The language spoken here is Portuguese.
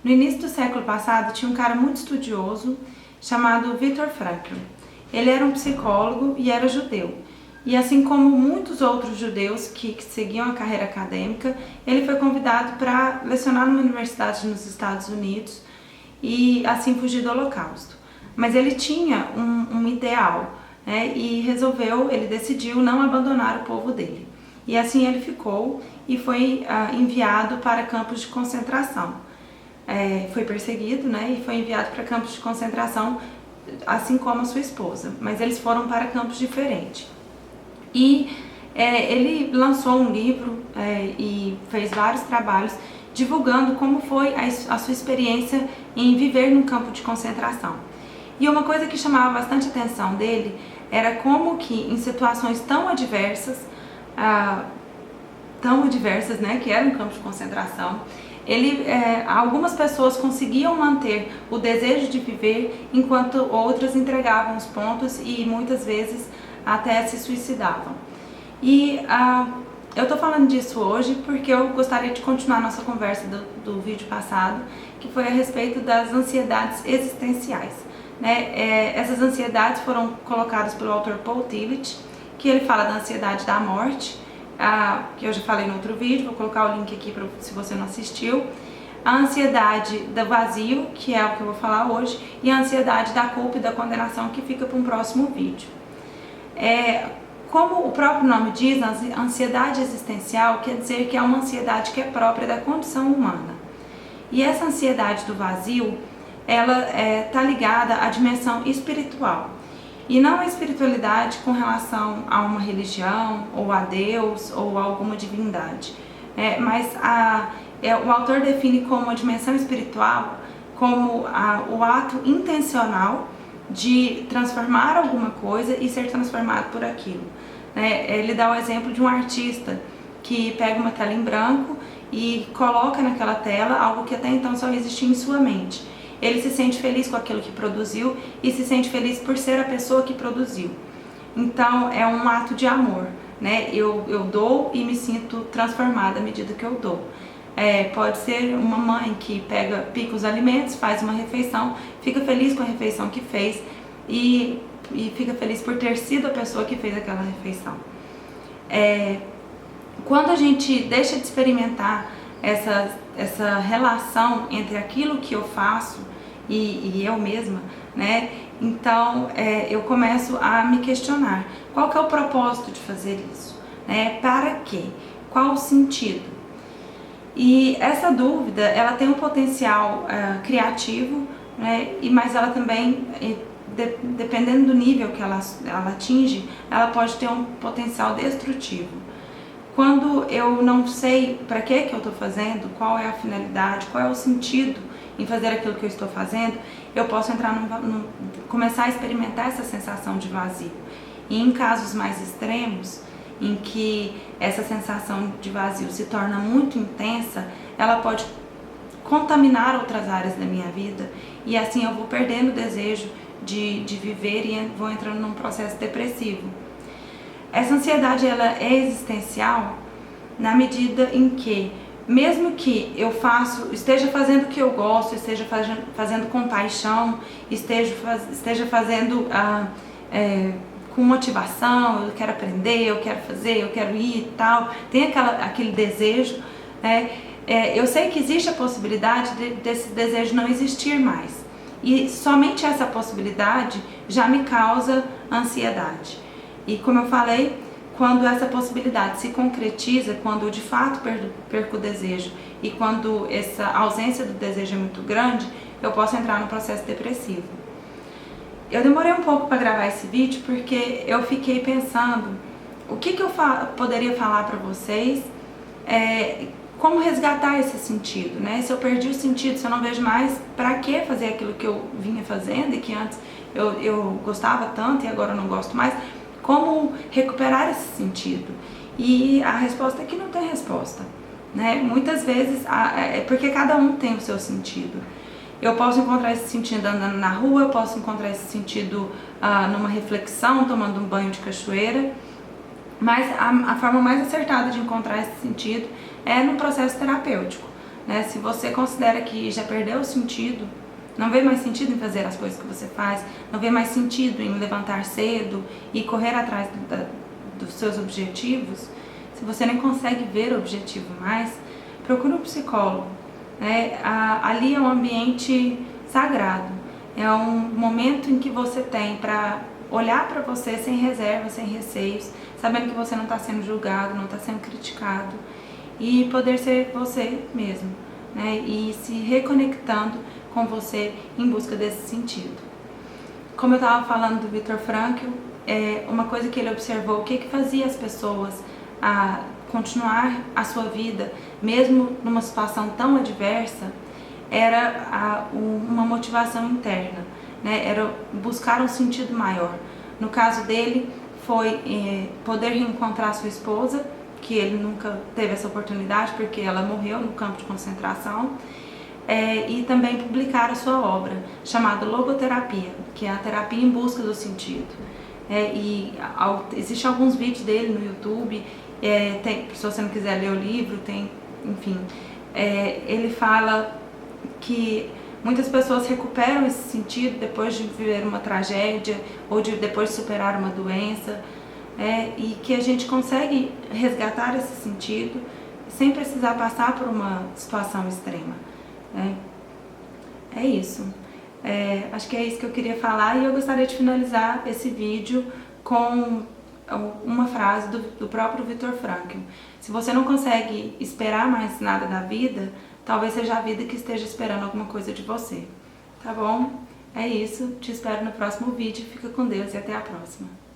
No início do século passado, tinha um cara muito estudioso chamado Viktor Frankl. Ele era um psicólogo e era judeu. E assim como muitos outros judeus que seguiam a carreira acadêmica, ele foi convidado para lecionar numa universidade nos Estados Unidos e assim fugir do Holocausto. Mas ele tinha um ideal, né, e ele decidiu não abandonar o povo dele. E assim ele ficou e foi enviado para campos de concentração. Foi perseguido, né, e foi enviado para campos de concentração, assim como a sua esposa, mas eles foram para campos diferentes. E ele lançou um livro e fez vários trabalhos divulgando como foi a sua experiência em viver num campo de concentração. E uma coisa que chamava bastante atenção dele era como que em situações tão adversas, né, que era um campo de concentração, algumas pessoas conseguiam manter o desejo de viver, enquanto outras entregavam os pontos e muitas vezes até se suicidavam. E eu estou falando disso hoje porque eu gostaria de continuar nossa conversa do vídeo passado, que foi a respeito das ansiedades existenciais, né? Essas ansiedades foram colocadas pelo autor Paul Tillich, que ele fala da ansiedade da morte, que eu já falei no outro vídeo, vou colocar o link aqui se você não assistiu. A ansiedade do vazio, que é o que eu vou falar hoje, e a ansiedade da culpa e da condenação, que fica para um próximo vídeo. Como o próprio nome diz, a ansiedade existencial quer dizer que é uma ansiedade que é própria da condição humana. E essa ansiedade do vazio, ela está ligada à dimensão espiritual. E não a espiritualidade com relação a uma religião, ou a Deus, ou a alguma divindade. Mas o autor define como a dimensão espiritual como o ato intencional de transformar alguma coisa e ser transformado por aquilo. Ele dá o exemplo de um artista que pega uma tela em branco e coloca naquela tela algo que até então só existia em sua mente. Ele se sente feliz com aquilo que produziu e se sente feliz por ser a pessoa que produziu. Então é um ato de amor, né? Eu dou e me sinto transformada à medida que eu dou. Pode ser uma mãe que pica os alimentos, faz uma refeição, fica feliz com a refeição que fez e fica feliz por ter sido a pessoa que fez aquela refeição. Quando a gente deixa de experimentar essa relação entre aquilo que eu faço e eu mesma, né? Então eu começo a me questionar qual que é o propósito de fazer isso, né? Para quê? Qual o sentido? E essa dúvida, ela tem um potencial criativo, né? Mas ela também, dependendo do nível que ela atinge, ela pode ter um potencial destrutivo. Quando eu não sei para que eu estou fazendo, qual é a finalidade, qual é o sentido em fazer aquilo que eu estou fazendo, eu posso começar a experimentar essa sensação de vazio. E em casos mais extremos, em que essa sensação de vazio se torna muito intensa, ela pode contaminar outras áreas da minha vida e assim eu vou perdendo o desejo de viver e vou entrando num processo depressivo. Essa ansiedade, ela é existencial na medida em que, mesmo que eu esteja fazendo o que eu gosto, esteja fazendo com paixão, esteja fazendo com motivação, eu quero aprender, eu quero fazer, eu quero ir e tal, tem aquele desejo, eu sei que existe a possibilidade desse desejo não existir mais. E somente essa possibilidade já me causa ansiedade. E como eu falei, quando essa possibilidade se concretiza, quando eu de fato perco o desejo e quando essa ausência do desejo é muito grande, eu posso entrar no processo depressivo. Eu demorei um pouco para gravar esse vídeo porque eu fiquei pensando o que eu poderia falar para vocês, como resgatar esse sentido, né? Se eu perdi o sentido, se eu não vejo mais, para que fazer aquilo que eu vinha fazendo e que antes eu gostava tanto e agora eu não gosto mais, como recuperar esse sentido? E a resposta é que não tem resposta, né? Muitas vezes, porque cada um tem o seu sentido. Eu posso encontrar esse sentido andando na rua, eu posso encontrar esse sentido numa reflexão, tomando um banho de cachoeira, mas a forma mais acertada de encontrar esse sentido é no processo terapêutico, né? Se você considera que já perdeu o sentido, não vê mais sentido em fazer as coisas que você faz, não vê mais sentido em levantar cedo e correr atrás dos seus objetivos, se você nem consegue ver o objetivo mais, procure um psicólogo, né? Ali é um ambiente sagrado, é um momento em que você tem para olhar para você sem reserva, sem receios, sabendo que você não está sendo julgado, não está sendo criticado, e poder ser você mesmo, né? E se reconectando com você em busca desse sentido. Como eu estava falando do Viktor Frankl, uma coisa que ele observou, o que fazia as pessoas a continuar a sua vida, mesmo numa situação tão adversa, era uma motivação interna, né? Era buscar um sentido maior. No caso dele, foi poder reencontrar sua esposa, que ele nunca teve essa oportunidade porque ela morreu no campo de concentração, e também publicar a sua obra, chamada Logoterapia, que é a terapia em busca do sentido. Existem alguns vídeos dele no YouTube, se você não quiser ler o livro, enfim. Ele fala que muitas pessoas recuperam esse sentido depois de viver uma tragédia ou depois de superar uma doença, e que a gente consegue resgatar esse sentido sem precisar passar por uma situação extrema. É isso. Acho que é isso que eu queria falar, e eu gostaria de finalizar esse vídeo com uma frase do próprio Viktor Frankl. Se você não consegue esperar mais nada da vida, talvez seja a vida que esteja esperando alguma coisa de você. Tá bom? É isso. Te espero no próximo vídeo. Fica com Deus e até a próxima.